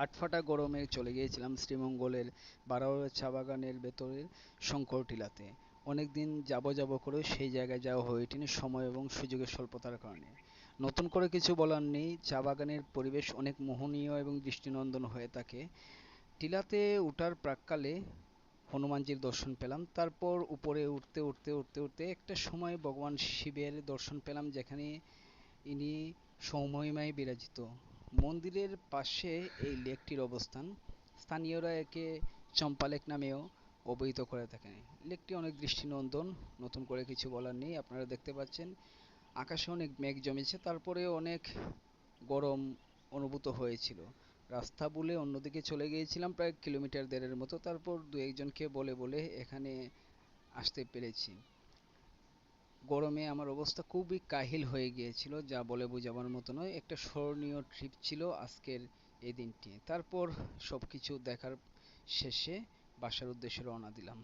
কাঠফাটা গরমে চলে গিয়েছিলাম শ্রীমঙ্গলের বারোয়ারা চা বাগানের ভেতরের শঙ্কর টিলাতে। অনেকদিন যাব যাব করেও সেই জায়গায় যাওয়া হয়ে ওঠেনি সময় এবং সুযোগের স্বল্পতার কারণে। নতুন করে কিছু বলার নেই, চা বাগানের পরিবেশ অনেক মোহনীয় এবং দৃষ্টিনন্দন হয়ে থাকে। টিলাতে ওঠার প্রাক্কালে হনুমানজির দর্শন পেলাম, তারপর উপরে উঠতে উঠতে উঠতে উঠতে একটা সময় ভগবান শিবের দর্শন পেলাম, যেখানে ইনি স্বমহিমায় বিরাজিত। মন্দিরের পাশে এই লেকটির অবস্থান। স্থানীয়রা একে চম্পা লেক নামেও অভিহিত করে থাকেন। লেকটি অনেক দৃষ্টিনন্দন, নতুন করে কিছু বলার নেই। আপনারা দেখতে পাচ্ছেন আকাশে অনেক মেঘ জমেছে, তারপরে অনেক গরম অনুভূত হয়েছিল। রাস্তা ভুলে অন্যদিকে চলে গিয়েছিলাম প্রায় কিলোমিটার দেড়ের মতো, তারপর দু একজনকে বলে বলে এখানে আসতে পেরেছি। গরমে আমার অবস্থা খুবই কাহিল হয়ে গিয়েছিল, যা বলে বোঝাবার মতো নয়। একটা স্মরণীয় ট্রিপ ছিল আজকের এই দিনটি। তারপর সবকিছু দেখার শেষে বাসার উদ্দেশ্যে রওনা দিলাম।